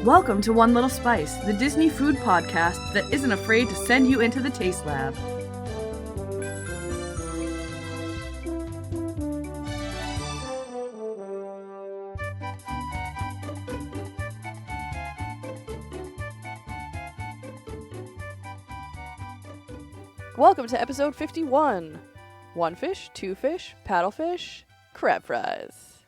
Welcome to One Little Spice, the Disney food podcast that isn't afraid to send you into the taste lab. Welcome to episode 51. One fish, two fish, paddlefish, crab fries.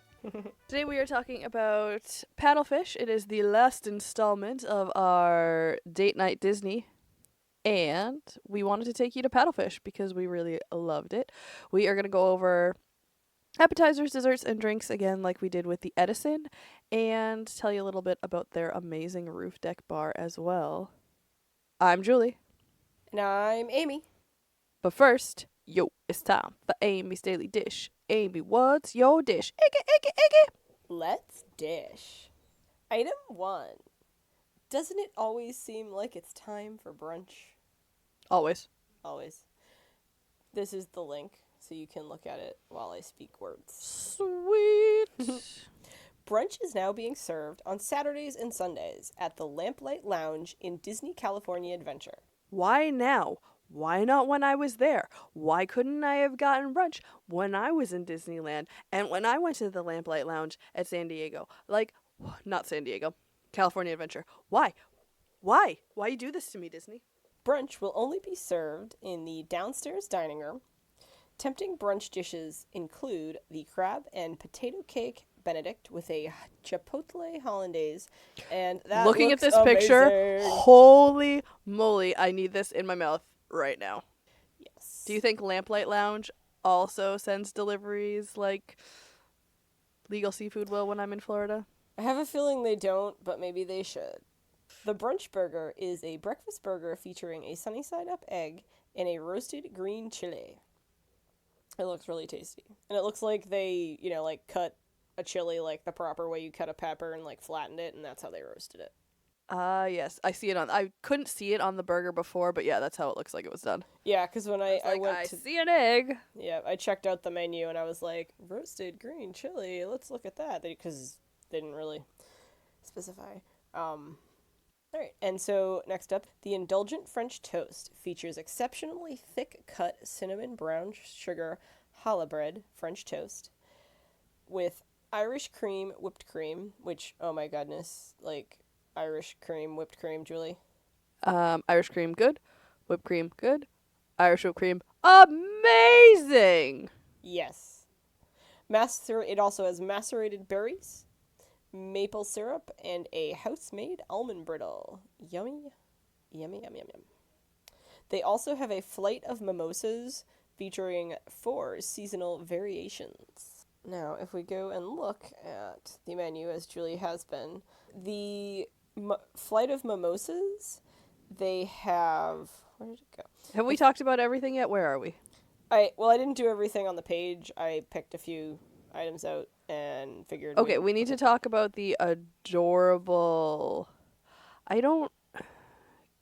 Today we are talking about Paddlefish. It is the last installment of our date night Disney. And we wanted to take you to Paddlefish because we really loved it. We are going to go over appetizers, desserts, and drinks again like we did with the Edison. And tell you a little bit about their amazing roof deck bar as well. I'm Julie. And I'm Amy. But first, it's time for Amy's Daily Dish. Amy, what's your dish? Iggy. Let's dish. Item 1. Doesn't it always seem like it's time for brunch? Always. Always. This is the link, so you can look at it while I speak words. Sweet. Brunch is now being served on Saturdays and Sundays at the Lamplight Lounge in Disney California Adventure. Why now? Why not when I was there? Why couldn't I have gotten brunch when I was in Disneyland and when I went to the Lamplight Lounge at San Diego? Not San Diego, California Adventure. Why? Why you do this to me, Disney? Brunch will only be served in the downstairs dining room. Tempting brunch dishes include the crab and potato cake Benedict with a chipotle hollandaise, and that Looking at looks this picture, amazing. holy moly, I need this in my mouth right now. Yes. Do you think Lamplight Lounge also sends deliveries like Legal Seafood will when I'm in Florida? I have a feeling they don't, but maybe they should. The Brunch Burger is a breakfast burger featuring a sunny side up egg and a roasted green chili. It looks really tasty. And it looks like they, cut a chili like the proper way you cut a pepper and flattened it, and that's how they roasted it. Yes. I see it I couldn't see it on the burger before, but yeah, that's how it looks like it was done. Yeah, because when I see an egg. Yeah, I checked out the menu and I was like, roasted green chili, let's look at that, because they didn't really specify. Alright, and so next up, the Indulgent French Toast features exceptionally thick-cut cinnamon brown sugar challah bread French toast with Irish cream whipped cream, which, oh my goodness, Irish cream whipped cream, Julie. Irish cream, good. Whipped cream, good. Irish whipped cream, amazing! Yes. It also has macerated berries, maple syrup, and a house-made almond brittle. Yummy. Yummy, yum, yum, yum. They also have a flight of mimosas featuring 4 seasonal variations. Now, if we go and look at the menu, as Julie has been, the flight of mimosas, they have... Where did it go? Have we talked about everything yet? Where are we? I didn't do everything on the page. I picked a few items out and figured... Okay, we need to talk about the adorable...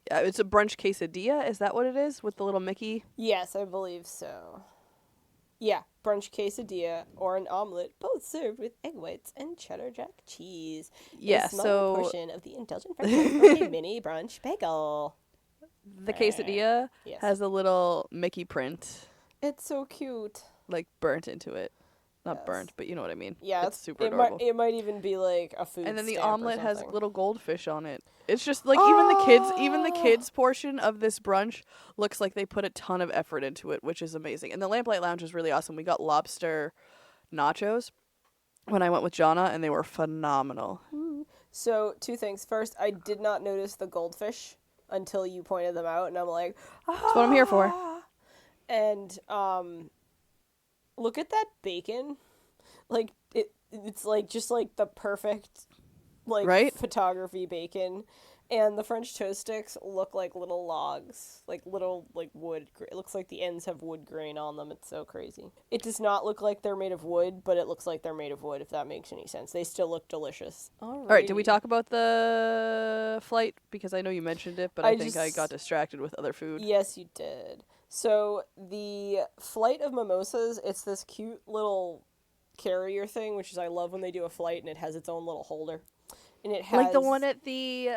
It's a brunch quesadilla? Is that what it is? With the little Mickey? Yes, I believe so. Yeah, brunch quesadilla or an omelet, both served with egg whites and cheddar jack cheese. Yeah, a small portion of the indulgent breakfast for a mini brunch bagel. The quesadilla has a little Mickey print. It's so cute. Burnt into it. Not burnt, but you know what I mean. Yeah, it's super adorable. It might even be a food. And then the stamp omelet or has something. little goldfish on it. It's just even the kids portion of this brunch looks like they put a ton of effort into it, which is amazing. And the Lamplight Lounge is really awesome. We got Lobster Nachos when I went with Jonna, and they were phenomenal. So 2 things. First, I did not notice the goldfish until you pointed them out, and I'm like, That's what I'm here for. And look at that bacon. It's just the perfect right? photography bacon. And the French toast sticks look like little logs, little wood. It looks like the ends have wood grain on them. It's so crazy. It does not look like they're made of wood, but it looks like they're made of wood, if that makes any sense. They still look delicious. All right, did we talk about the flight? Because I know you mentioned it, but I think I got distracted with other food. Yes, you did. So the flight of mimosas, it's this cute little carrier thing, which is I love when they do a flight and it has its own little holder. And it has... Like the one at the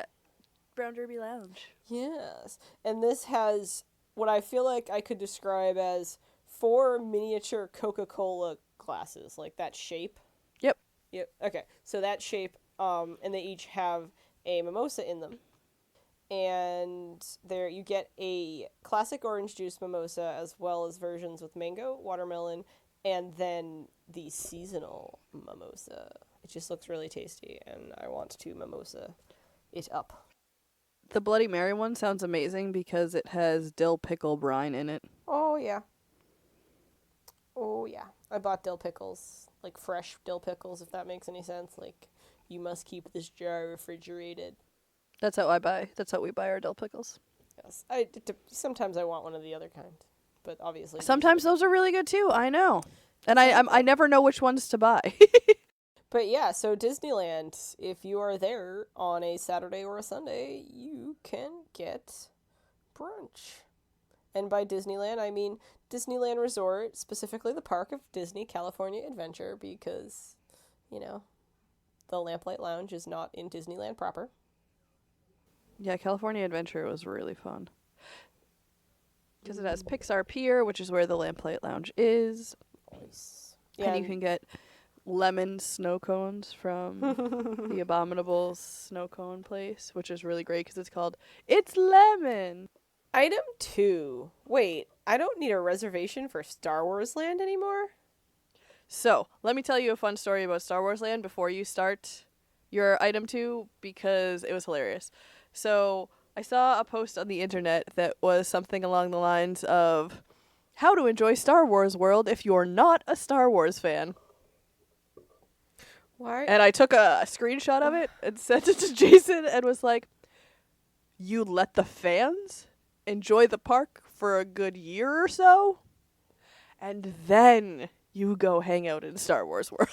Brown Derby Lounge. Yes. And this has what I feel like I could describe as 4 miniature Coca-Cola glasses, like that shape. Yep. Okay. So that shape, and they each have a mimosa in them. And there you get a classic orange juice mimosa as well as versions with mango, watermelon, and then the seasonal mimosa. It just looks really tasty, and I want to mimosa it up. The Bloody Mary one sounds amazing because it has dill pickle brine in it. Oh, yeah. Oh, yeah. I bought dill pickles, like fresh dill pickles, if that makes any sense. Like, you must keep this jar refrigerated. That's how we buy our dill pickles. Yes. Sometimes I want one of the other kind, but obviously... Sometimes those are really good, too. I know. And I never know which ones to buy. But yeah, so Disneyland, if you are there on a Saturday or a Sunday, you can get brunch. And by Disneyland, I mean Disneyland Resort, specifically the Park of Disney California Adventure, because, you know, the Lamplight Lounge is not in Disneyland proper. Yeah, California Adventure was really fun. Because it has Pixar Pier, which is where the Lamplight Lounge is. Nice. Yeah, and you can get lemon snow cones from the Abominable Snow Cone place, which is really great because it's called It's Lemon. Item 2. Wait, I don't need a reservation for Star Wars Land anymore? So, let me tell you a fun story about Star Wars Land before you start your item 2 because it was hilarious. So, I saw a post on the internet that was something along the lines of how to enjoy Star Wars World if you're not a Star Wars fan. Why? And I took a screenshot of it and sent it to Jason and was like, you let the fans enjoy the park for a good year or so, and then you go hang out in Star Wars World.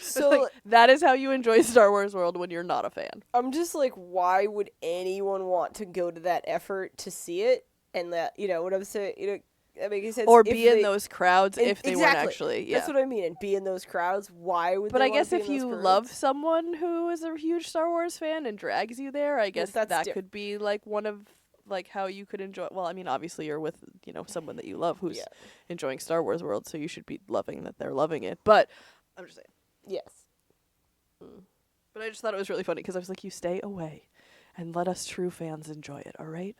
So like, that is how you enjoy Star Wars World when you're not a fan. I'm just like, why would anyone want to go to that effort to see it? And that, you know what I'm saying, you know, that makes sense. Or be in those crowds if they weren't actually. Yeah. That's what I mean. And be in those crowds. Why would? But they I guess want to if be in those you crowds? love someone who is a huge Star Wars fan and drags you there, I guess that could be like one of like how you could enjoy. Well, I mean, obviously you're with someone that you love who's enjoying Star Wars World, so you should be loving that they're loving it. But I'm just saying. Yes. But I just thought it was really funny because I was like, you stay away and let us true fans enjoy it, all right?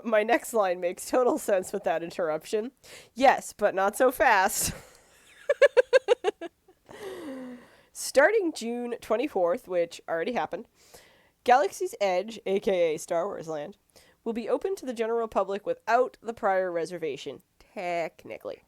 My next line makes total sense with that interruption. Yes, but not so fast. Starting June 24th, which already happened, Galaxy's Edge, aka Star Wars Land, will be open to the general public without the prior reservation, technically.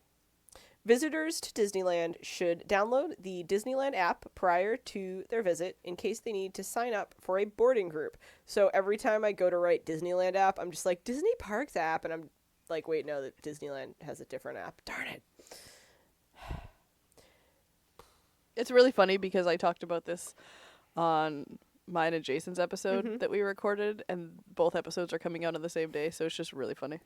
Visitors to Disneyland should download the Disneyland app prior to their visit in case they need to sign up for a boarding group. So every time I go to write Disneyland app, I'm just like, Disney Parks app, and I'm like, wait, no, that Disneyland has a different app. Darn it. It's really funny because I talked about this on mine and Jason's episode that we recorded, and both episodes are coming out on the same day, so it's just really funny.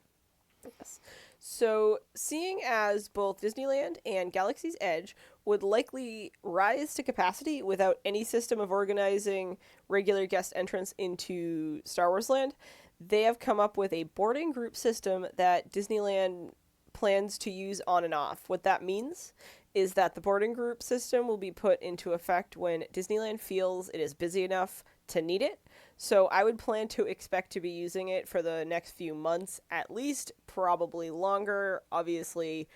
Yes. So, seeing as both Disneyland and Galaxy's Edge would likely rise to capacity without any system of organizing regular guest entrance into Star Wars Land, they have come up with a boarding group system that Disneyland plans to use on and off. What that means is that the boarding group system will be put into effect when Disneyland feels it is busy enough to need it. So I would plan to expect to be using it for the next few months at least, probably longer. Obviously,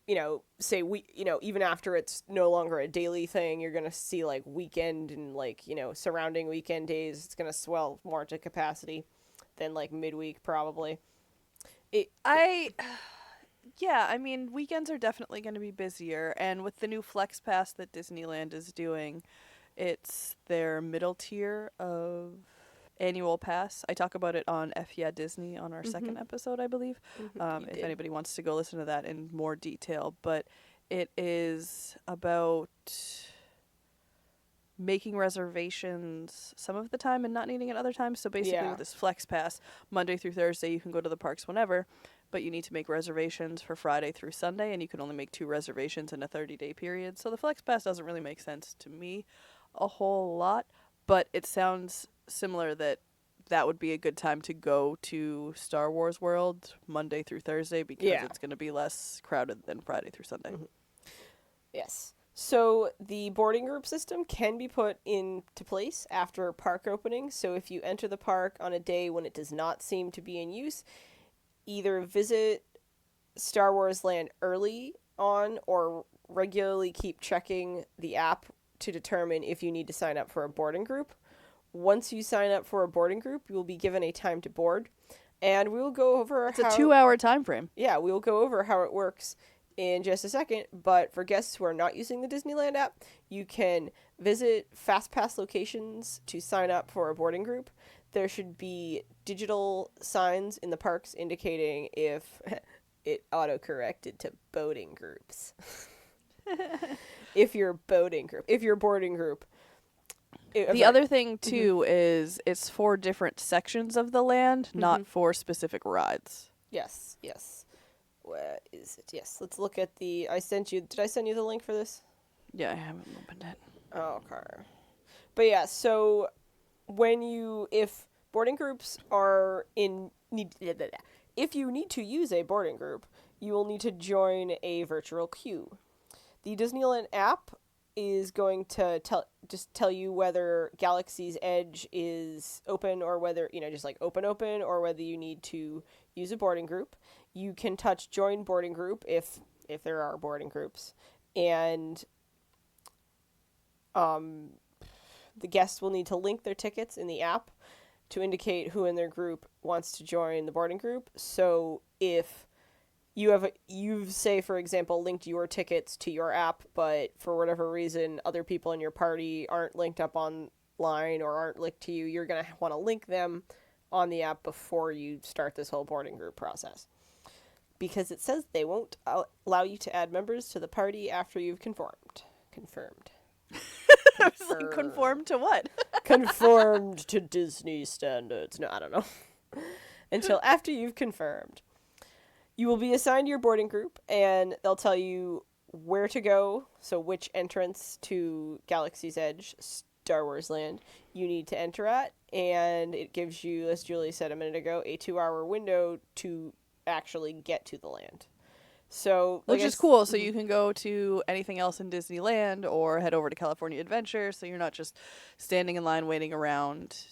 even after it's no longer a daily thing, you're going to see like weekend and surrounding weekend days, it's going to swell more to capacity than like midweek probably. I mean, weekends are definitely going to be busier, and with the new Flex Pass that Disneyland is doing, it's their middle tier of annual pass. I talk about it on F Yeah Disney on our second episode, I believe, if anybody wants to go listen to that in more detail. But it is about making reservations some of the time and not needing it other times. So basically with this Flex Pass, Monday through Thursday, you can go to the parks whenever. but you need to make reservations for Friday through Sunday, and you can only make 2 reservations in a 30-day period. So the Flex Pass doesn't really make sense to me a whole lot, but it sounds similar that would be a good time to go to Star Wars World Monday through Thursday because it's going to be less crowded than Friday through Sunday. Mm-hmm. Yes. So the boarding group system can be put into place after park opening. So if you enter the park on a day when it does not seem to be in use, either visit Star Wars Land early on or regularly keep checking the app to determine if you need to sign up for a boarding group. Once you sign up for a boarding group, you will be given a time to board, and we will go over It's a 2-hour time frame. Yeah, we will go over how it works in just a second, but for guests who are not using the Disneyland app, you can visit FastPass locations to sign up for a boarding group. There should be digital signs in the parks indicating if it auto-corrected to boating groups. If you're boarding group. The other thing, too, is it's 4 different sections of the land, not 4 specific rides. Yes. Where is it? Yes, let's look at did I send you the link for this? Yeah, I haven't opened it. Oh, okay. But yeah, so if boarding groups are if you need to use a boarding group, you will need to join a virtual queue. The Disneyland app is going to tell you whether Galaxy's Edge is open or whether, just like open, or whether you need to use a boarding group. You can touch join boarding group if there are boarding groups. And the guests will need to link their tickets in the app to indicate who in their group wants to join the boarding group. So if you've, say, for example, linked your tickets to your app, but for whatever reason, other people in your party aren't linked up online or aren't linked to you, you're going to want to link them on the app before you start this whole boarding group process. Because it says they won't allow you to add members to the party after you've confirmed. I was like, conformed to what? Conformed to Disney standards. No, I don't know. Until after you've confirmed. You will be assigned your boarding group, and they'll tell you where to go, so which entrance to Galaxy's Edge, Star Wars Land, you need to enter at, and it gives you, as Julie said a minute ago, a 2-hour window to actually get to the land. So, which is cool, so you can go to anything else in Disneyland or head over to California Adventure, so you're not just standing in line waiting around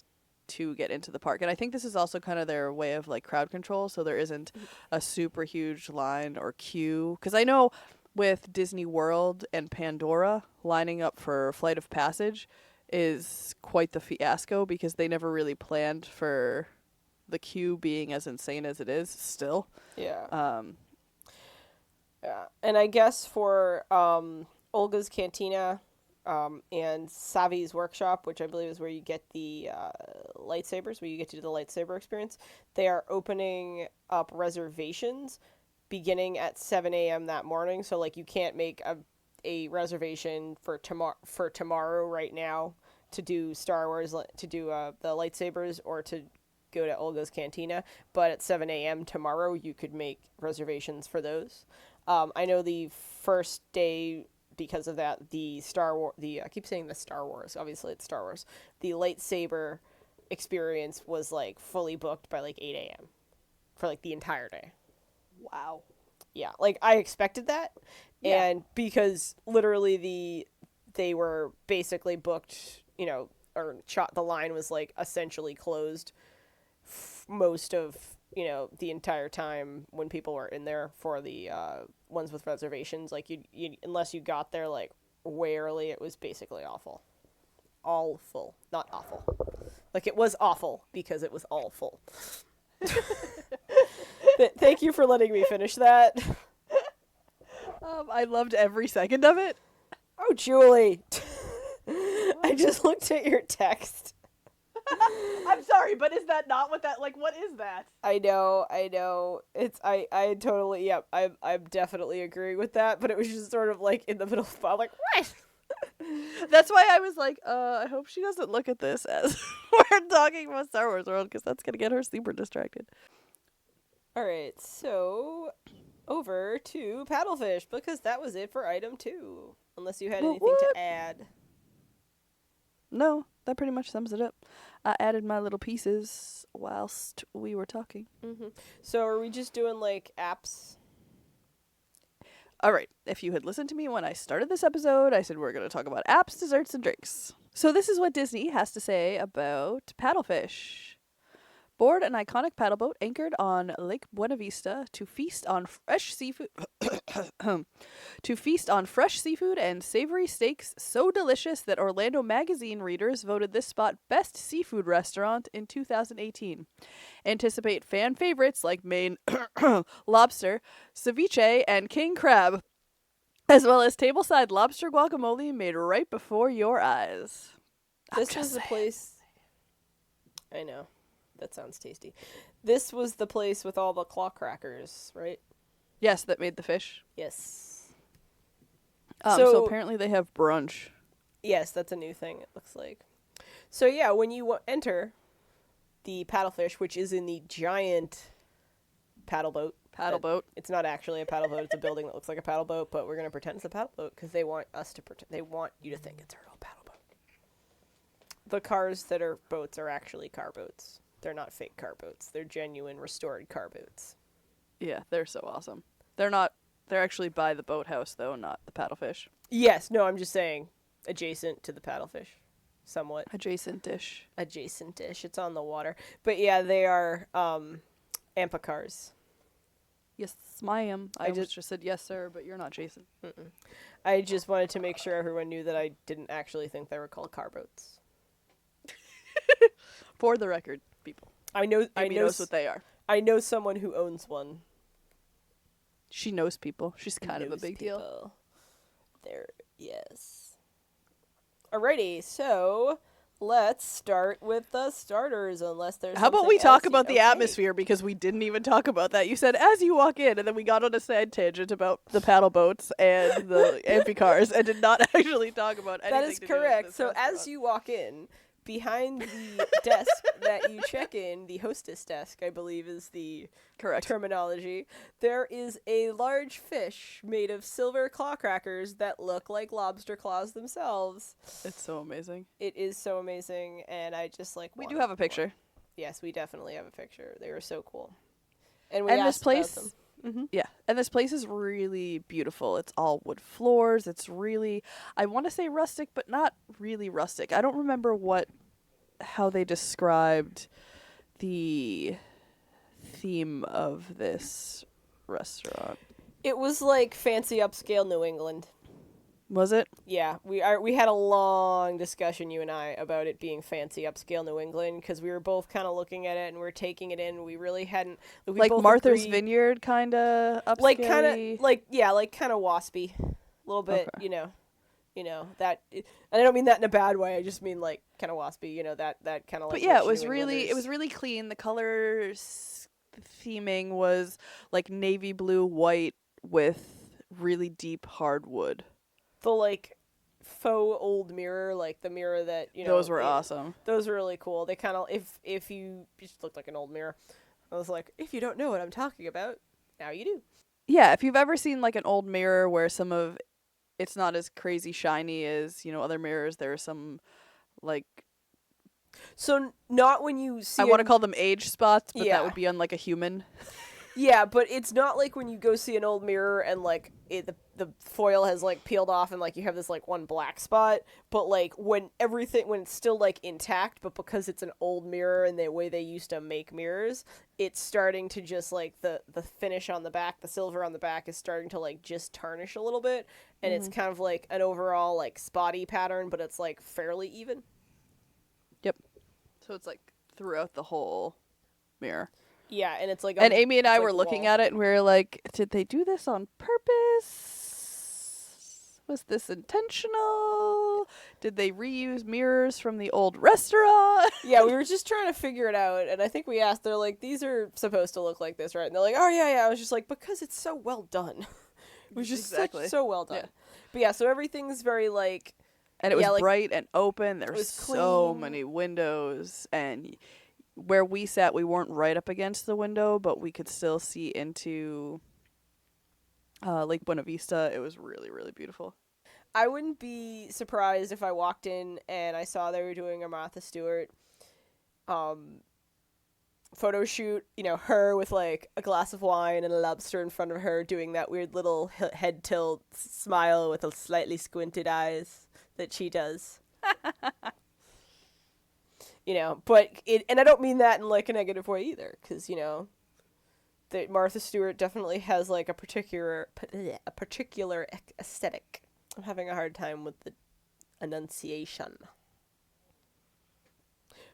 to get into the park. And I think this is also kind of their way of like crowd control, so there isn't a super huge line or queue. Because I know with Disney World and Pandora, lining up for Flight of Passage is quite the fiasco because they never really planned for the queue being as insane as it is still. Yeah. Yeah. And I guess for Olga's Cantina and Savi's Workshop, which I believe is where you get the lightsabers, where you get to do the lightsaber experience, they are opening up reservations beginning at 7 a.m. that morning. So, like, you can't make a reservation for tomorrow right now to do Star Wars, to do the lightsabers, or to go to Olga's Cantina. But at 7 a.m. tomorrow, you could make reservations for those. I know the first day, because of that, I keep saying the Star Wars, obviously it's Star Wars, the lightsaber experience was, like, fully booked by, like, 8 a.m. for, like, the entire day. Wow. Yeah, like, I expected that, and because literally they were basically booked, the line was, like, essentially closed most of, the entire time when people were in there for the ones with reservations. Like, you unless you got there, like, way early, it was basically awful. All full. Not awful. Like, it was awful because it was all full. Thank you for letting me finish that. I loved every second of it. Oh, Julie. I just looked at your text. I'm sorry, but is that not what what is that? I know. It's, I totally, I'm definitely agreeing with that, but it was just sort of, like, in the middle, I'm like, what? That's why I was like, I hope she doesn't look at this as we're talking about Star Wars World, because that's going to get her super distracted. Alright, so over to Paddlefish, because that was it for item 2. Unless you had anything to add. No, that pretty much sums it up. I added my little pieces whilst we were talking. Mm-hmm. So are we just doing, like, apps? All right, if you had listened to me when I started this episode, I said we're going to talk about apps, desserts, and drinks. So this is what Disney has to say about Paddlefish. Board an iconic paddle boat anchored on Lake Buena Vista to feast on fresh seafood and savory steaks so delicious that Orlando Magazine readers voted this spot best seafood restaurant in 2018. Anticipate fan favorites like Maine lobster, ceviche, and king crab, as well as tableside lobster guacamole made right before your eyes. This was the place. I know. That sounds tasty. This was the place with all the claw crackers, right? Yes, that made the fish. Yes. So apparently they have brunch. Yes, that's a new thing, it looks like. So yeah, when you enter the Paddlefish, which is in the giant paddle boat. It's not actually a paddle boat, it's a building that looks like a paddle boat, but we're going to pretend it's a paddle boat because they want us to pretend. They want you to think it's a real paddle boat. The cars that are boats are actually car boats. They're not fake car boats. They're genuine restored car boats. Yeah, they're so awesome. They're actually by the boathouse, though, not the Paddlefish. Yes, no, I'm just saying adjacent to the Paddlefish. Somewhat. Adjacent-ish. Adjacent-ish. It's on the water. But yeah, they are AMPA cars. Yes, ma'am. I just said yes, sir, but you're not Jason. Mm-mm. I just wanted to make sure everyone knew that I didn't actually think they were called car boats. For the record, people. I know knows what they are. I know someone who owns one. She knows people. She's kind of a big deal. There, yes. Alrighty, so let's start with the starters, unless there's How about we talk about the okay. atmosphere, because we didn't even talk about that. You said as you walk in, and then we got on a side tangent about the paddle boats and the amphi-cars, and did not actually talk about anything. That is to do with correct. this So restaurant. as you walk in, behind the desk that you check in, the hostess desk, I believe is the correct terminology, there is a large fish made of silver claw crackers that look like lobster claws themselves. It's so amazing. It is so amazing, and I just like. We do have a picture. Yes, we definitely have a picture. They were so cool. And this place, about them. Mm-hmm. yeah, and this place is really beautiful. It's all wood floors. It's really, I want to say rustic, but not really rustic. I don't remember how they described the theme of this restaurant. It was like fancy upscale New England. Was it? Yeah, we had a long discussion, you and I, about it being fancy upscale New England, because we were both kind of looking at it and we are taking it in. We really hadn't like Martha's Vineyard kind of upscale, like kind of like kind of waspy, a little bit, okay. you know that, and I don't mean that in a bad way. I just mean like kind of waspy, that kind of like. But yeah, it was really clean. The colors theming was like navy blue, white with really deep hardwood. The like faux old mirror, like the mirror that those were awesome. Those were really cool. They kind of if you just looked like an old mirror. I was like, if you don't know what I'm talking about, now you do. Yeah, if you've ever seen like an old mirror where some of it's not as crazy shiny as other mirrors, there are some like. So not when you see. I want to call them age spots, but that would be on like a human. Yeah, but it's not like when you go see an old mirror and like the foil has like peeled off and like you have this like one black spot, but like when it's still like intact, but because it's an old mirror and the way they used to make mirrors, it's starting to just like the finish on the back, the silver on the back is starting to like just tarnish a little bit, and it's kind of like an overall like spotty pattern, but it's like fairly even. Yep. So it's like throughout the whole mirror. Yeah, and it's like... And Amy and I were looking at it, and we were like, did they do this on purpose? Was this intentional? Did they reuse mirrors from the old restaurant? Yeah, we were just trying to figure it out, and I think we asked, they're like, these are supposed to look like this, right? And they're like, oh, yeah. I was just like, because it's so well done. It was just so well done. Yeah. But yeah, so everything's very like... And it was bright and open. There were so many windows, and... where we sat, we weren't right up against the window, but we could still see into Lake Buena Vista. It was really, really beautiful. I wouldn't be surprised if I walked in and I saw they were doing a Martha Stewart photo shoot, you know, her with like a glass of wine and a lobster in front of her doing that weird little head tilt smile with a slightly squinted eyes that she does. You know, but and I don't mean that in like a negative way either, because, you know, that Martha Stewart definitely has like a particular aesthetic. I'm having a hard time with the enunciation.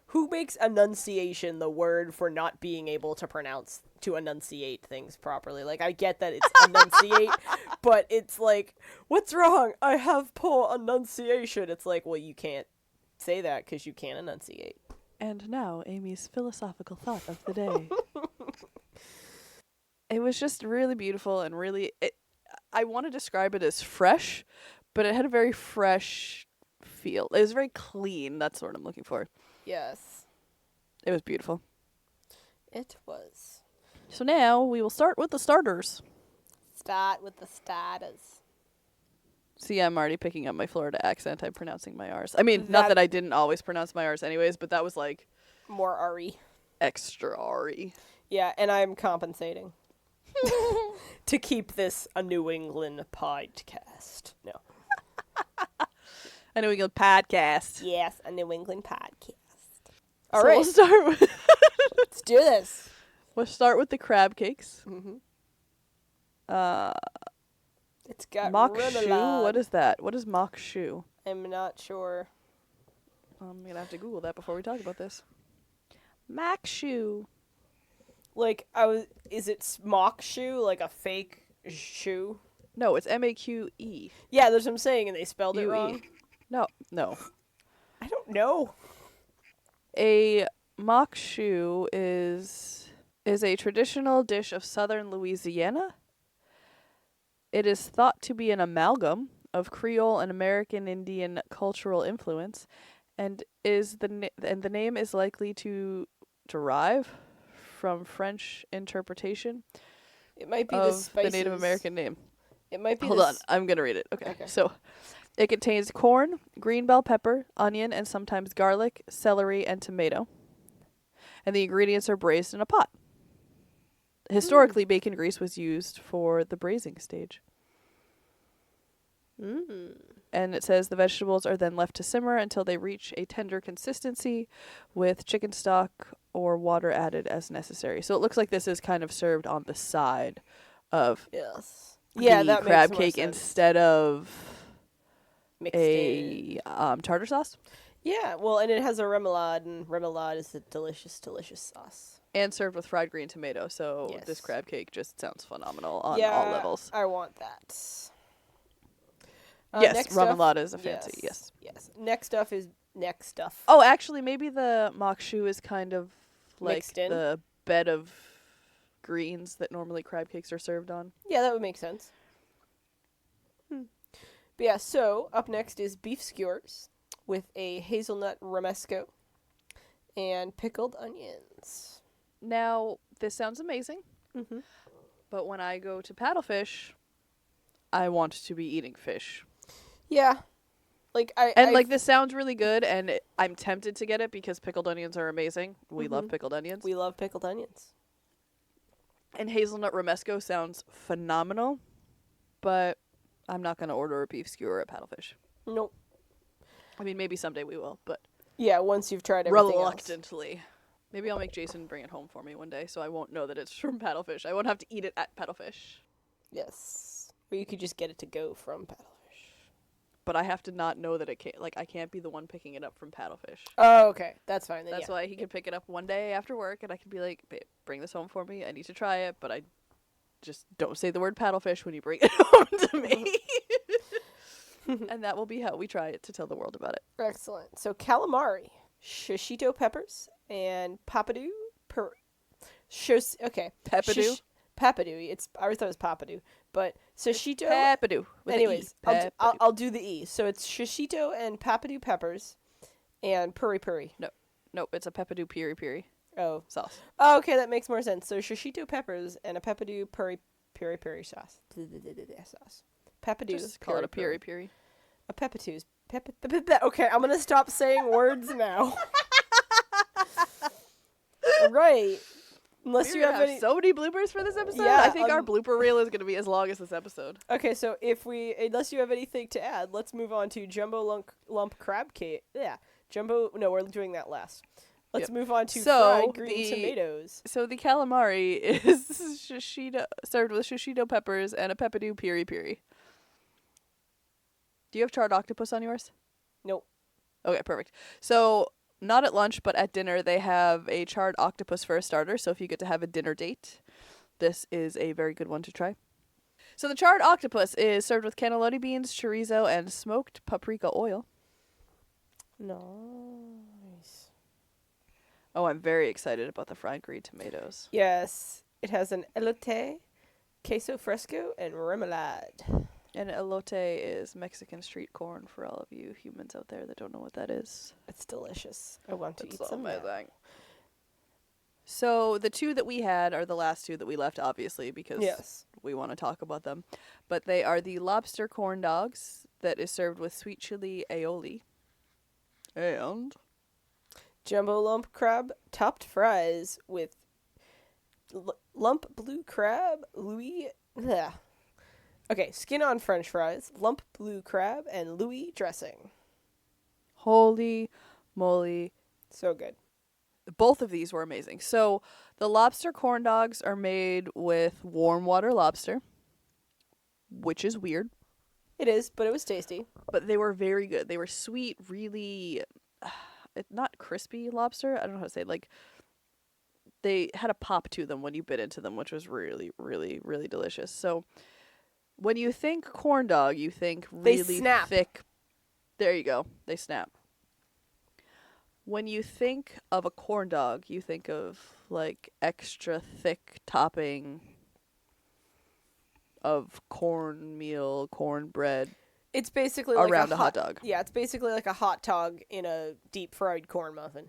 Who makes enunciation the word for not being able to enunciate things properly? Like, I get that it's enunciate, but it's like, what's wrong? I have poor enunciation. It's like, well, you can't say that because you can't enunciate. And now, Amy's philosophical thought of the day. It was just really beautiful and really... I want to describe it as fresh, but it had a very fresh feel. It was very clean. That's the word I'm looking for. Yes. It was beautiful. It was. So now we will start with the starters. Start with the starters. See, I'm already picking up my Florida accent. I'm pronouncing my R's. I mean, not that I didn't always pronounce my R's anyways, but that was like... more R-y. Extra R-y. Yeah, and I'm compensating. To keep this a New England podcast. No. A New England podcast. Yes, a New England podcast. All All right. right. We'll start with... Let's do this. We'll start with the crab cakes. Mm-hmm. Uh... It's got Mock remoulade. shoe? What is that? What is mock shoe? I'm not sure. I'm going to have to Google that before we talk about this. Mac shoe. Like, is it mock shoe? Like a fake shoe? No, it's M-A-Q-E. Yeah, that's what I'm saying, and they spelled it U-E. wrong. No. I don't know. A mock shoe is a traditional dish of southern Louisiana. It is thought to be an amalgam of Creole and American Indian cultural influence, and the name is likely to derive from French interpretation It might be of the spices. the Native American name. It might be Hold on, I'm gonna read it. Okay. So, it contains corn, green bell pepper, onion, and sometimes garlic, celery, and tomato. And the ingredients are braised in a pot. Historically, bacon grease was used for the braising stage. And it says the vegetables are then left to simmer until they reach a tender consistency with chicken stock or water added as necessary. So it looks like this is kind of served on the side of Yeah, the that crab makes more cake sense. instead of Mixed in. a tartar sauce. Yeah, well, and it has a remoulade, and remoulade is a delicious, delicious sauce. And served with fried green tomato, so Yes. this crab cake just sounds phenomenal on Yeah, all levels. I want that. Yes, next stuff- remoulade is a fancy, yes. Yes. Next stuff. Oh, actually, maybe the mock shoe is kind of like Mixed in? the bed of greens that normally crab cakes are served on. Yeah, that would make sense. But yeah, so up next is beef skewers with a hazelnut romesco and pickled onions. Now, this sounds amazing, but when I go to Paddlefish, I want to be eating fish. Yeah. Like This sounds really good, and I'm tempted to get it because pickled onions are amazing. We love pickled onions. we love pickled onions. And hazelnut romesco sounds phenomenal, but I'm not going to order a beef skewer at Paddlefish. Nope. I mean, maybe someday we will, but Yeah, once you've tried everything else. reluctantly. Maybe I'll make Jason bring it home for me one day, so I won't know that it's from Paddlefish. I won't have to eat it at Paddlefish. Yes. Or you could just get it to go from Paddlefish. But I have to not know that it can't, I can't be the one picking it up from Paddlefish. Oh, okay. That's fine then. That's why he can pick it up one day after work, and I can be like, babe, bring this home for me. I need to try it, but I just don't say the word Paddlefish when you bring it home to me. And that will be how we try it to tell the world about it. Excellent. So calamari, shishito peppers, and papadou. Papadou? Papadou. I thought it was papadou, but shishito. Papadou. with an E. Anyways, Papadou. I'll do the E. So it's shishito and papadou peppers, and puri puri. Nope, it's a Papadou piri piri. Oh. sauce. Oh, okay, that makes more sense. So shishito peppers and a peppadew peri sauce. Sauce. Peppadew. Just call it a piri. A peppadew's. Okay, I'm gonna stop saying words now. Right. Unless you have any. So many bloopers for this episode. Yeah, I think our blooper reel is going to be as long as this episode. Okay, so unless you have anything to add, let's move on to jumbo lump crab cake. Yeah, jumbo. No, we're doing that last. Let's move on to fried green tomatoes. So the calamari is served with shishito peppers and a peppadew piri. Do you have charred octopus on yours? Nope. Okay, perfect. So not at lunch, but at dinner, they have a charred octopus for a starter. So if you get to have a dinner date, this is a very good one to try. So the charred octopus is served with cannelloni beans, chorizo, and smoked paprika oil. Nice. Oh, I'm very excited about the fried green tomatoes. Yes, it has an elote, queso fresco, and remoulade. And elote is Mexican street corn for all of you humans out there that don't know what that is. It's delicious. I want to eat so some now. So the two that we had are the last two that we left, obviously, because we want to talk about them. But they are the lobster corn dogs that is served with sweet chili aioli. And jumbo lump crab topped fries with lump blue crab, Louis. Bleh. Okay, skin on French fries, lump blue crab, and Louis dressing. Holy moly. So good. Both of these were amazing. So the lobster corn dogs are made with warm water lobster, which is weird. It is, but it was tasty. But they were very good. They were sweet, really, not crispy lobster. I don't know how to say it. Like, they had a pop to them when you bit into them, which was really, really, really delicious. So when you think corn dog, you think really thick. There you go. They snap. When you think of a corn dog, you think of, like, extra thick topping of cornmeal, cornbread. It's basically around like a hot dog. Yeah, it's basically like a hot dog in a deep fried corn muffin.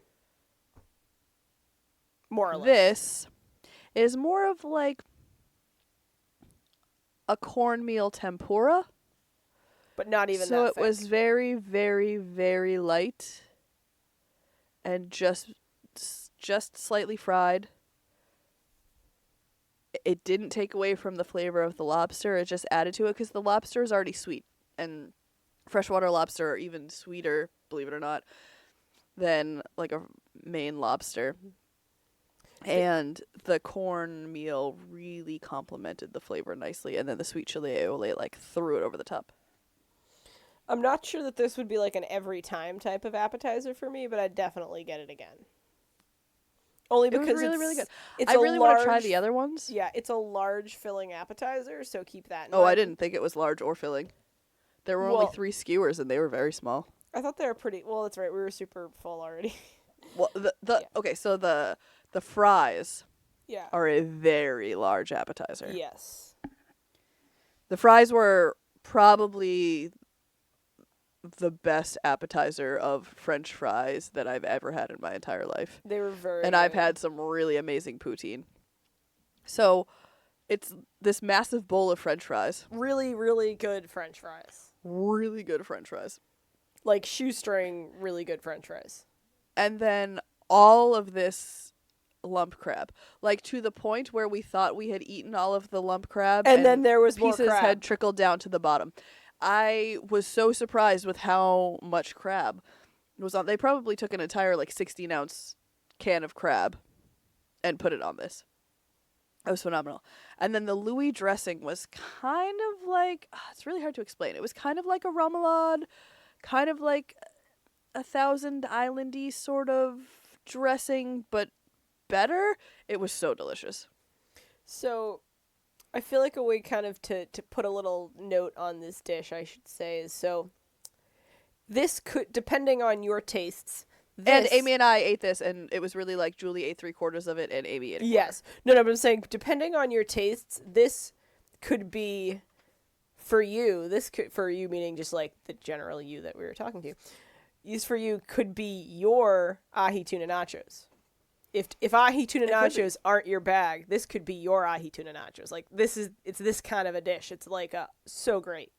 More or less. This is more of like a cornmeal tempura. But not even so that it thick. was very, very, very light and just slightly fried. It didn't take away from the flavor of the lobster. It just added to it because the lobster is already sweet. And freshwater lobster are even sweeter, believe it or not, than like a Maine lobster. And the cornmeal really complemented the flavor nicely. And then the sweet chili aioli like threw it over the top. I'm not sure that this would be like an every time type of appetizer for me, but I'd definitely get it again. Only because it was really, really good. It's I really want to try the other ones. Yeah, it's a large filling appetizer, so keep that in mind. mind. I didn't think it was large or filling. There were only 3 skewers, and they were very small. I thought they were pretty... Well, that's right. We were super full already. Well, okay, so the fries are a very large appetizer. Yes. The fries were probably the best appetizer of French fries that I've ever had in my entire life. They were very And good. I've had some really amazing poutine. So, it's this massive bowl of French fries. Really, really good French fries. Really good French fries. Like shoestring really good French fries. And then all of this lump crab. Like to the point where we thought we had eaten all of the lump crab. And then there was more pieces crab. had trickled down to the bottom. I was so surprised with how much crab was on. They probably took an entire 16-ounce can of crab and put it on this. It was phenomenal. And then the Louis dressing was kind of like, it's really hard to explain. It was kind of like a remoulade, kind of like a Thousand Island-y sort of dressing, but better. It was so delicious. So, I feel like a way kind of to put a little note on this dish, I should say, is so this could, depending on your tastes... And Amy and I ate this, and it was really like Julie ate 3/4 of it, and Amy ate a Yes. No, but I'm saying, depending on your tastes, this could be, for you, meaning just like the general you that we were talking to, for you could be your ahi tuna nachos. if ahi tuna It could be. nachos aren't your bag, this could be your ahi tuna nachos. Like it's this kind of a dish. It's like so great.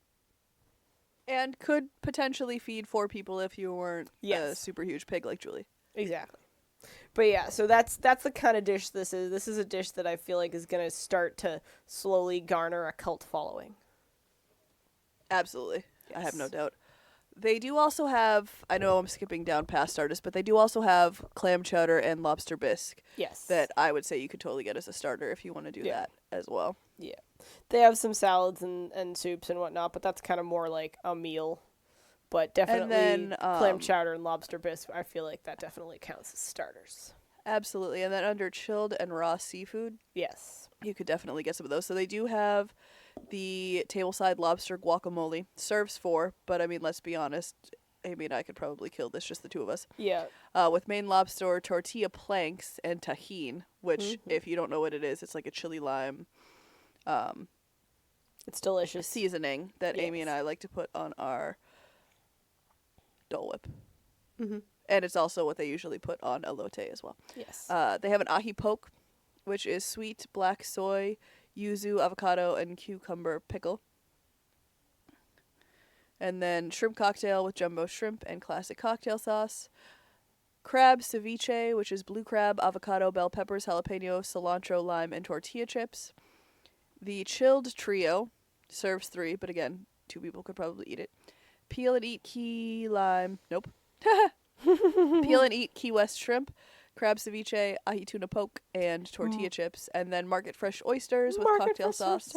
And could potentially feed 4 people if you weren't a Yes. super huge pig like Julie. Exactly. But yeah, so that's the kind of dish this is. This is a dish that I feel like is going to start to slowly garner a cult following. Absolutely. I have no Yes. doubt. They do also have, I know I'm skipping down past starters, but they do also have clam chowder and lobster bisque Yes. that I would say you could totally get as a starter if you want to do Yeah. that as well. Yeah. They have some salads and soups and whatnot, but that's kind of more like a meal. But definitely then, clam chowder and lobster bisque, I feel like that definitely counts as starters. Absolutely. And then under chilled and raw seafood, Yes. you could definitely get some of those. So they do have the tableside lobster guacamole. Serves 4, but I mean, let's be honest. Amy and I could probably kill this, just the 2 of us. Yeah. With Maine lobster, tortilla planks, and tahine, which, if you don't know what it is, it's like a chili lime It's delicious. seasoning that Amy and Yes. I like to put on our Dole Whip. Mm-hmm. And it's also what they usually put on elote as well. Yes. They have an ahi poke, which is sweet black soy, yuzu, avocado, and cucumber pickle. And then shrimp cocktail with jumbo shrimp and classic cocktail sauce. Crab ceviche, which is blue crab, avocado, bell peppers, jalapeno, cilantro, lime, and tortilla chips. The chilled trio serves 3, but again, 2 people could probably eat it. Peel and eat key lime. Nope. Peel and eat Key West shrimp, crab ceviche, ahi tuna poke, and tortilla chips, and then market fresh oysters with cocktail sauce.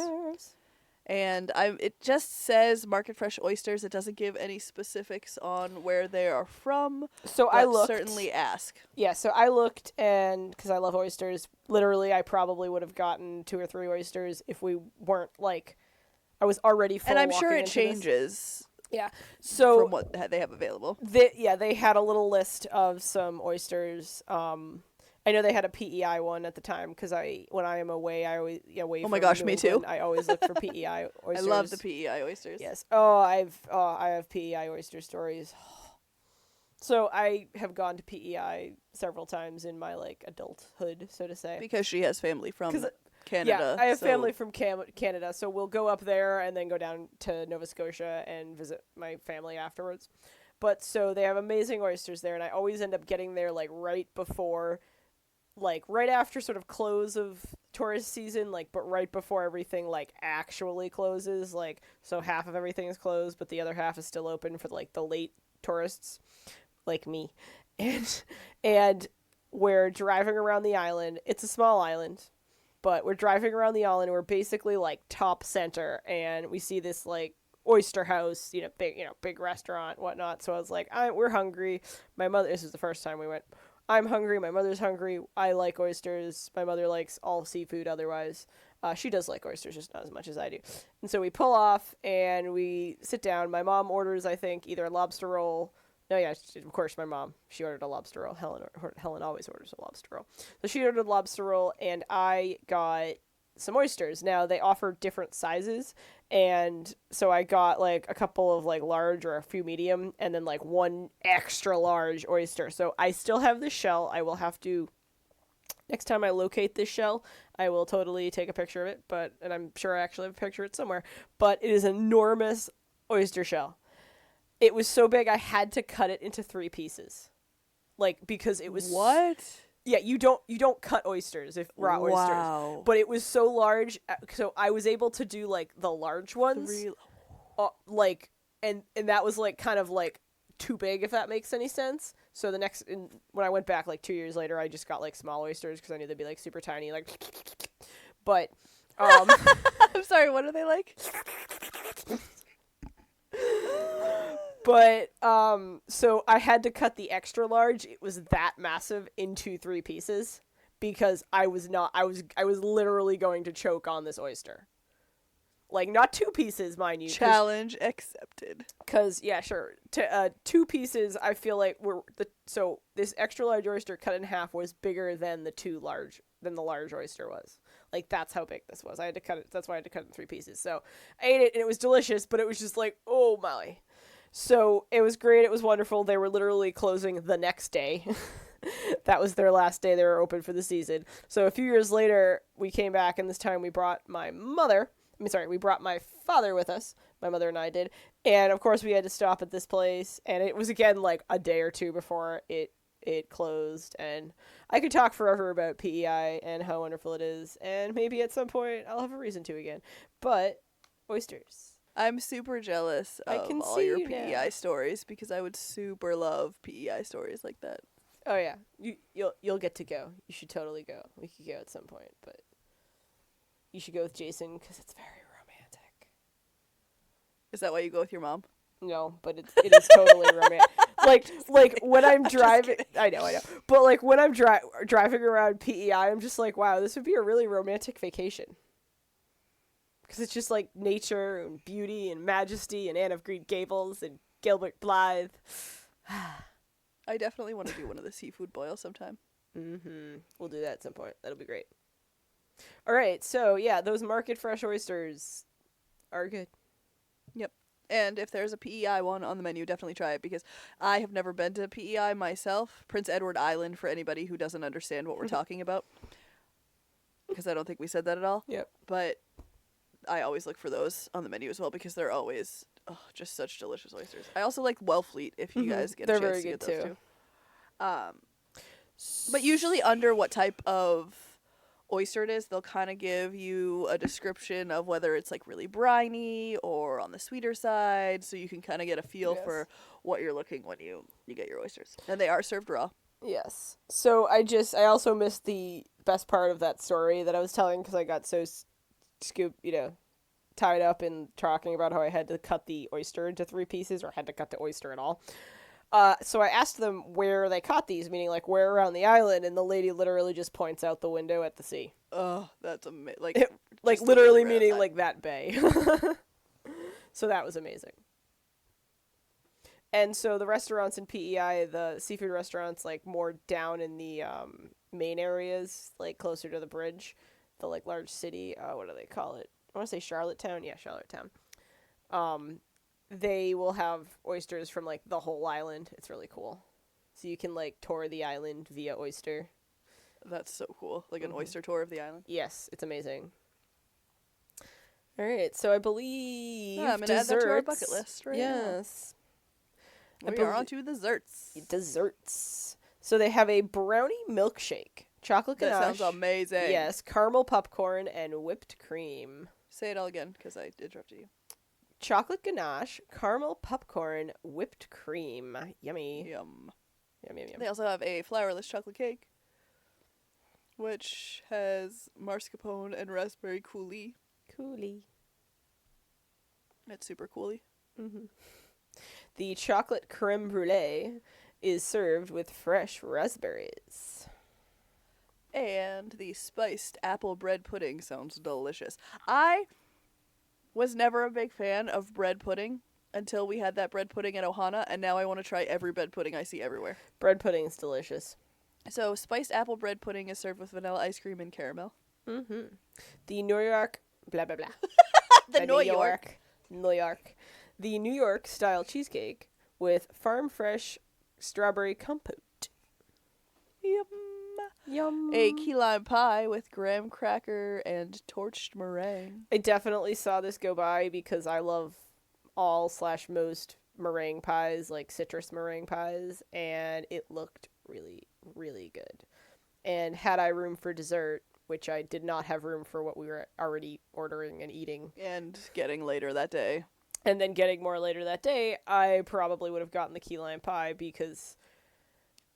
And it just says market fresh oysters. It doesn't give any specifics on where they are from. So I but looked. certainly ask. Yeah, so I looked, and because I love oysters, literally I probably would have gotten 2 or 3 oysters if we weren't like, I was already full. And I'm sure walking it into this. changes Yeah. So from what they have available. they had a little list of some oysters. I know they had a PEI one at the time because when I am away, I always away. Oh my from gosh, New me England, too. I always look for PEI oysters. I love the PEI oysters. Yes. I have PEI oyster stories. So I have gone to PEI several times in my like adulthood, so to say. Because she has family from 'Cause, Canada. Yeah, I have so- family from Canada, so we'll go up there and then go down to Nova Scotia and visit my family afterwards. But so they have amazing oysters there, and I always end up getting there like right after sort of close of tourist season, but right before everything like actually closes. Like, so half of everything is closed, but the other half is still open for like the late tourists, like me, and we're driving around the island. It's a small island. But we're driving around the island, and we're basically like top center, and we see this like oyster house, big restaurant, whatnot. So I was like, we're hungry. My mother. This is the first time we went. I'm hungry. My mother's hungry. I like oysters. My mother likes all seafood. Otherwise, she does like oysters, just not as much as I do. And so we pull off, and we sit down. My mom orders, I think, either a lobster roll. No, yeah, of course, my mom, she ordered a lobster roll. Helen always orders a lobster roll. So she ordered a lobster roll, and I got some oysters. Now, they offer different sizes, and so I got, like, a couple of, like, large or a few medium, and then, like, 1 extra large oyster. So I still have this shell. I will have to, next time I locate this shell, I will totally take a picture of it, and I'm sure I actually have a picture of it somewhere. But it is an enormous oyster shell. It was so big I had to cut it into 3 pieces. Like, because it was... What? Yeah, you don't cut oysters, raw Wow. oysters. But it was so large, so I was able to do, like, the large ones. 3... And that was, like, kind of, like, too big, if that makes any sense. So when I went back, like, 2 years later, I just got, like, small oysters, because I knew they'd be, like, super tiny, like... But, I'm sorry, what are they like? But, so I had to cut the extra large. It was that massive into 3 pieces because I was literally going to choke on this oyster. Like, not 2 pieces, mind you. Challenge accepted. Cause, yeah, sure. 2 pieces, I feel like so this extra large oyster cut in half was bigger than the large oyster was. Like, that's how big this was. I had to cut it. That's why I had to cut it in 3 pieces. So I ate it, and it was delicious, but it was just like, oh my. So it was great. It was wonderful. They were literally closing the next day. that was their last day they were open for the season. So a few years later, we came back, and this time we brought we brought my father with us. My mother and I did. And, of course, we had to stop at this place. And it was, again, like a day or two before it closed. And I could talk forever about PEI and how wonderful it is. And maybe at some point I'll have a reason to again. But oysters. I'm super jealous I of can all see your you PEI now. stories because I would super love PEI stories like that. Oh, yeah. You'll get to go. You should totally go. We could go at some point. But you should go with Jason because it's very romantic. Is that why you go with your mom? No, but it is totally romantic. Like when I'm driving, I know. But like when I'm driving around PEI, I'm just like, wow, this would be a really romantic vacation. Because it's just like nature and beauty and majesty and Anne of Green Gables and Gilbert Blythe. I definitely want to do one of the seafood boils sometime. We'll do that at some point. That'll be great. All right, so yeah, those market fresh oysters are good. Yep. And if there's a PEI one on the menu, definitely try it because I have never been to PEI myself. Prince Edward Island, for anybody who doesn't understand what we're talking about. Because I don't think we said that at all. Yep. But I always look for those on the menu as well because they're always just such delicious oysters. I also like Wellfleet if you guys get a chance to get those too. But usually under what type of oyster it is, they'll kind of give you a description of whether it's like really briny or on the sweeter side, so you can kind of get a feel for what you're looking when you get your oysters. And they are served raw. Yes. So I also missed the best part of that story that I was telling because I got so tied up in talking about how I had to cut the oyster into 3 pieces or had to cut the oyster at all. So I asked them where they caught these, meaning like where around the island, and the lady literally just points out the window at the sea. Oh, that's amazing. Like literally meaning like that bay. So that was amazing. And so the restaurants in PEI, the seafood restaurants, like more down in the main areas, like closer to the bridge, the like large city, what do they call it? I want to say Charlottetown. Yeah, Charlottetown. They will have oysters from like the whole island. It's really cool. So you can like tour the island via oyster. That's so cool. Like an oyster tour of the island. Yes, it's amazing. All right, so I believe I'm going to add that to our bucket list right yes. now. We are on to desserts. Desserts. So they have a brownie milkshake, chocolate ganache. That sounds amazing. Yes, caramel popcorn and whipped cream. Say it all again because I interrupted you. Chocolate ganache, caramel popcorn, whipped cream. Yummy. Yum. Yum, yum, yum. They also have a flourless chocolate cake, which has mascarpone and raspberry coulis. Coolie. It's super coolie. The chocolate creme brulee is served with fresh raspberries. And the spiced apple bread pudding sounds delicious. I was never a big fan of bread pudding until we had that bread pudding at Ohana, and now I want to try every bread pudding I see everywhere. Bread pudding is delicious. So spiced apple bread pudding is served with vanilla ice cream and caramel. The New York, blah, blah, blah. The New York. New York. The New York style cheesecake with farm fresh strawberry compote. Yum. Yum. A key lime pie with graham cracker and torched meringue. I definitely saw this go by because I love all/most meringue pies, like citrus meringue pies, and it looked really, really good. And had I room for dessert, which I did not have room for what we were already ordering and eating, And getting later that day. and then getting more later that day, I probably would have gotten the key lime pie because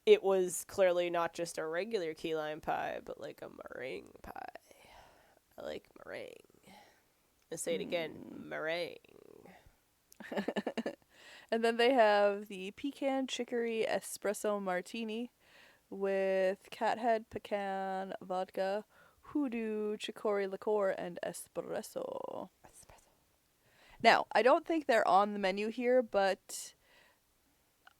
it was clearly not just a regular key lime pie, but like a meringue pie. I like meringue. Let's say it again, meringue. And then they have the pecan chicory espresso martini with cathead pecan vodka, hoodoo chicory liqueur, and espresso. Now, I don't think they're on the menu here, but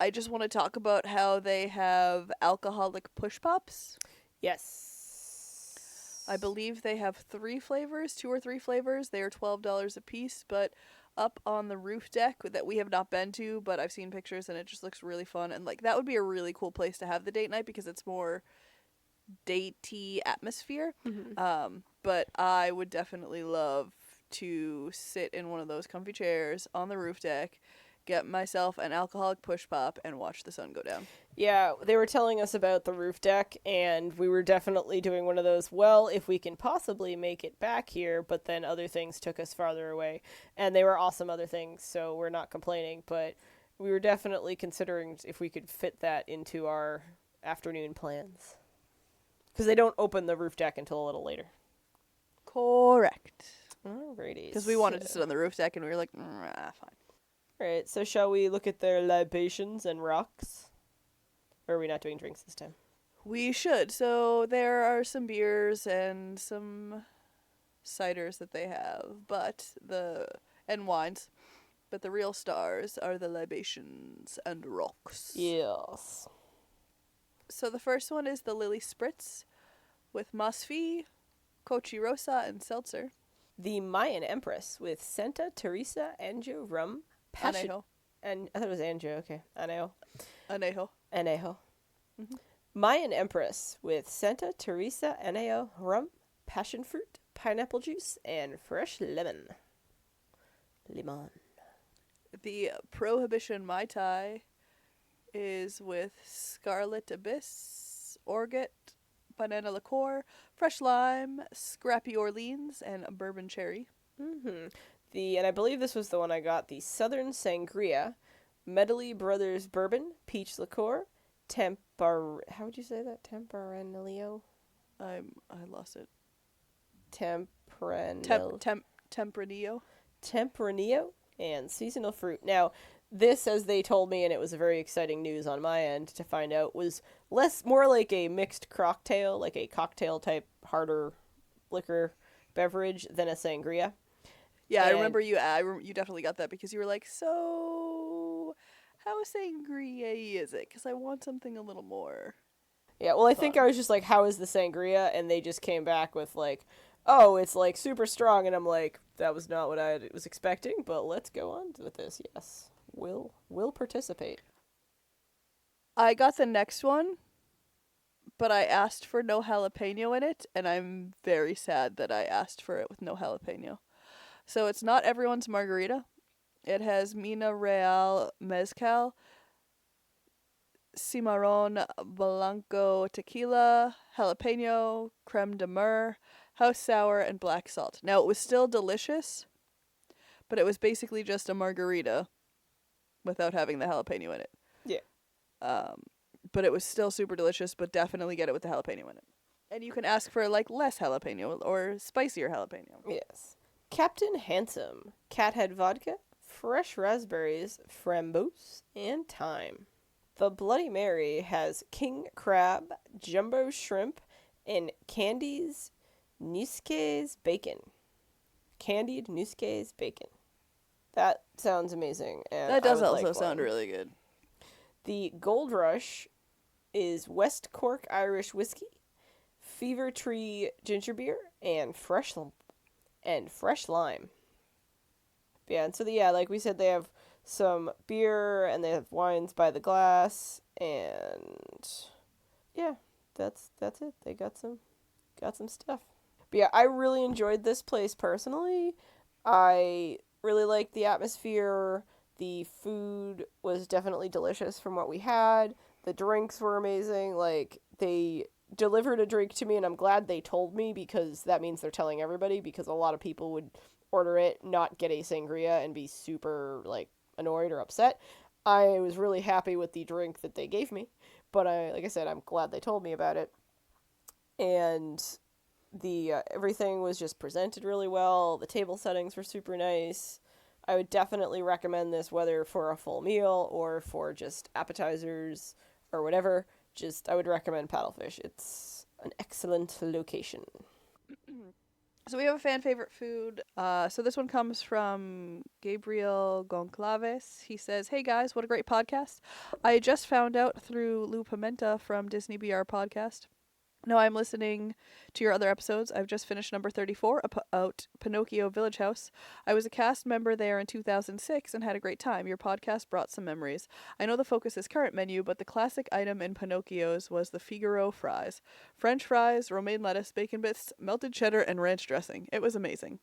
I just want to talk about how they have alcoholic push pops. Yes. I believe they have 3 flavors, 2 or 3 flavors. They are $12 a piece, but up on the roof deck that we have not been to, but I've seen pictures and it just looks really fun. And like that would be a really cool place to have the date night because it's more datey atmosphere. But I would definitely love to sit in one of those comfy chairs on the roof deck, get myself an alcoholic push pop, and watch the sun go down. Yeah, they were telling us about the roof deck, and we were definitely doing one of those, well, if we can possibly make it back here, but then other things took us farther away. And they were awesome other things, so we're not complaining, but we were definitely considering if we could fit that into our afternoon plans. Because they don't open the roof deck until a little later. Correct. Alrighty. Because we wanted to sit on the roof deck, and we were like, fine. Alright, so shall we look at their libations and rocks? Or are we not doing drinks this time? We should. So there are some beers and some ciders that they have, and wines. But the real stars are the libations and rocks. Yes. So the first one is the Lily Spritz with Masfi, Cochi Rosa, and Seltzer. The Mayan Empress with Santa Teresa Anjo Rum Passion. Anejo. And I thought it was Anjo, okay. Anejo. Anejo. Mm-hmm. Mayan Empress with Santa Teresa Anejo Rum, Passion Fruit, Pineapple Juice, and Fresh Lemon. Limon. The Prohibition Mai Tai is with Scarlet Abyss, Orget, Banana Liqueur, Fresh Lime, Scrappy Orleans, and Bourbon Cherry. Mm-hmm. And I believe this was the one I got, the Southern Sangria, Medley Brothers Bourbon, Peach Liqueur, how would you say that? Tempranillo? I lost it. Tempranillo. Tempranillo. And seasonal fruit. Now, this, as they told me, and it was a very exciting news on my end to find out, was more like a mixed cocktail, like a cocktail type harder liquor beverage than a sangria. Yeah, I remember you. You definitely got that because you were like, so how sangria is it? Because I want something a little more. Yeah, well, I think I was just like, how is the sangria? And they just came back with like, oh, it's like super strong. And I'm like, that was not what I was expecting, but let's go on with this. Yes, we'll participate. I got the next one, but I asked for no jalapeno in it, and I'm very sad that I asked for it with no jalapeno. So it's not everyone's margarita. It has Mina Real Mezcal, Cimarron Blanco Tequila, Jalapeno, Creme de Mer, House Sour, and Black Salt. Now, it was still delicious, but it was basically just a margarita without having the jalapeno in it. Yeah. But it was still super delicious, but definitely get it with the jalapeno in it. And you can ask for, like, less jalapeno or spicier jalapeno. Yes. Captain Handsome, Cathead Vodka, fresh raspberries, framboise, and thyme. The Bloody Mary has king crab, jumbo shrimp, and candied Nusque's bacon. Candied Nusque's bacon. That sounds amazing. And that does also sound really good. The Gold Rush is West Cork Irish whiskey, Fever Tree ginger beer, and fresh lime. But yeah, and so like we said, they have some beer and they have wines by the glass, and yeah, that's it. They got some stuff. But yeah, I really enjoyed this place personally. I really liked the atmosphere. The food was definitely delicious from what we had. The drinks were amazing. Like, they delivered a drink to me, and I'm glad they told me, because that means they're telling everybody, because a lot of people would order it, not get a sangria, and be super, like, annoyed or upset. I was really happy with the drink that they gave me, but like I said, I'm glad they told me about it. And the everything was just presented really well. The table settings were super nice. I would definitely recommend this, whether for a full meal or for just appetizers or whatever. I would recommend Paddlefish. It's an excellent location. So we have a fan favorite food. So this one comes from Gabriel Goncalves. He says, "Hey guys, what a great podcast. I just found out through Lou Pimenta from Disney BR Podcast No, I'm listening to your other episodes. I've just finished number 34 about Pinocchio Village House. I was a cast member there in 2006 and had a great time. Your podcast brought some memories. I know the focus is current menu, but the classic item in Pinocchio's was the Figaro fries. French fries, romaine lettuce, bacon bits, melted cheddar, and ranch dressing. It was amazing.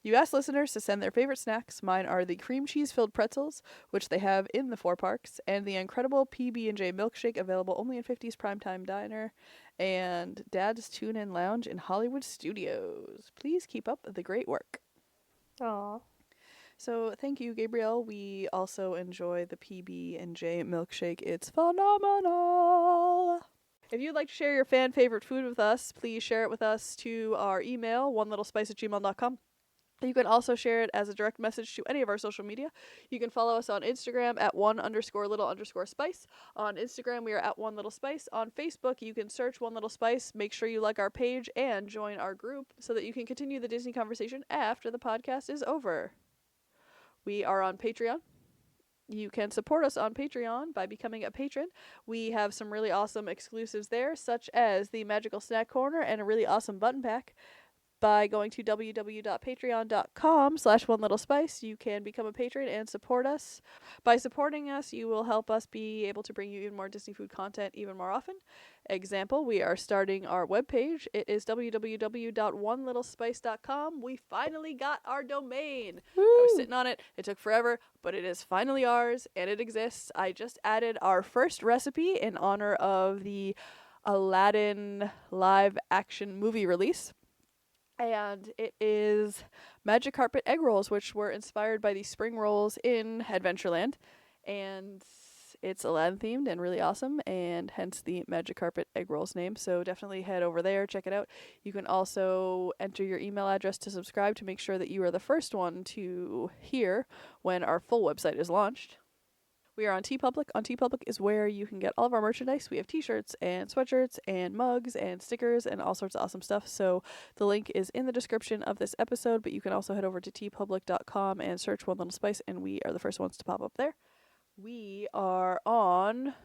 You asked listeners to send their favorite snacks. Mine are the cream cheese-filled pretzels, which they have in the 4 parks, and the incredible PB&J milkshake available only in 50's Primetime Diner and Dad's Tune-In Lounge in Hollywood Studios. Please keep up the great work. Aww. So thank you, Gabrielle. We also enjoy the PB&J milkshake. It's phenomenal. If you'd like to share your fan favorite food with us, please share it with us to our email, onelittlespice@gmail.com. You can also share it as a direct message to any of our social media. You can follow us on Instagram at @1_little_spice. On Instagram, we are at @1littlespice. On Facebook, you can search One Little Spice. Make sure you like our page and join our group so that you can continue the Disney conversation after the podcast is over. We are on Patreon. You can support us on Patreon by becoming a patron. We have some really awesome exclusives there, such as the Magical Snack Corner and a really awesome button pack. By going to www.patreon.com/onelittlespice, you can become a patron and support us. By supporting us, you will help us be able to bring you even more Disney food content even more often. Example, we are starting our webpage. It is www.onelittlespice.com. We finally got our domain. Woo! I was sitting on it. It took forever, but it is finally ours, and it exists. I just added our first recipe in honor of the Aladdin live action movie release. And it is Magic Carpet egg rolls, which were inspired by the spring rolls in Adventureland. And it's Aladdin themed and really awesome, and hence the Magic Carpet egg rolls name. So definitely head over there, check it out. You can also enter your email address to subscribe to make sure that you are the first one to hear when our full website is launched. We are on TeePublic. On TeePublic is where you can get all of our merchandise. We have t-shirts and sweatshirts and mugs and stickers and all sorts of awesome stuff. So the link is in the description of this episode, but you can also head over to teepublic.com and search One Little Spice, and we are the first ones to pop up there. We are on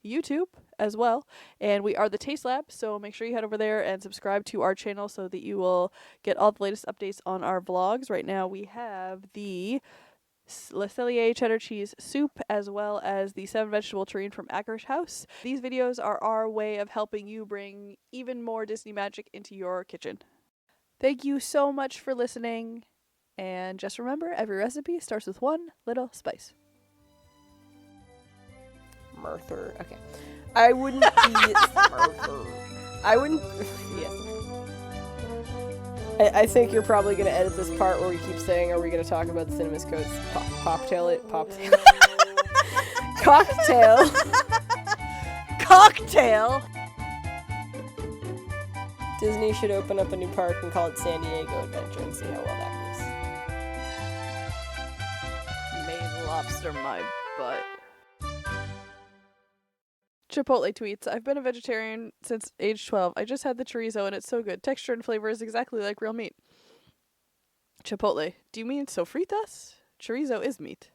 YouTube as well, and we are the Taste Lab, so make sure you head over there and subscribe to our channel so that you will get all the latest updates on our vlogs. Right now we have the Le Cellier cheddar cheese soup, as well as the 7 vegetable terrine from Ackers House. These videos are our way of helping you bring even more Disney magic into your kitchen. Thank you so much for listening, and just remember, every recipe starts with one little spice. Martha. Okay. I wouldn't be Martha. I wouldn't. Yes. I think you're probably going to edit this part where we keep saying, are we going to talk about the Cinemas Coast cocktail? Cocktail! Disney should open up a new park and call it San Diego Adventure and see how well that goes. Made lobster my butt. Chipotle tweets, I've been a vegetarian since age 12. I just had the chorizo and it's so good. Texture and flavor is exactly like real meat. Chipotle, do you mean sofritas? Chorizo is meat.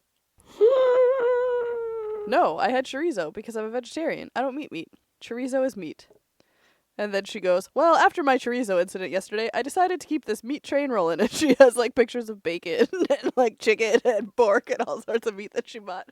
No, I had chorizo because I'm a vegetarian. I don't eat meat. Chorizo is meat. And then she goes, well, after my chorizo incident yesterday, I decided to keep this meat train rolling. And she has like pictures of bacon and like chicken and pork and all sorts of meat that she bought.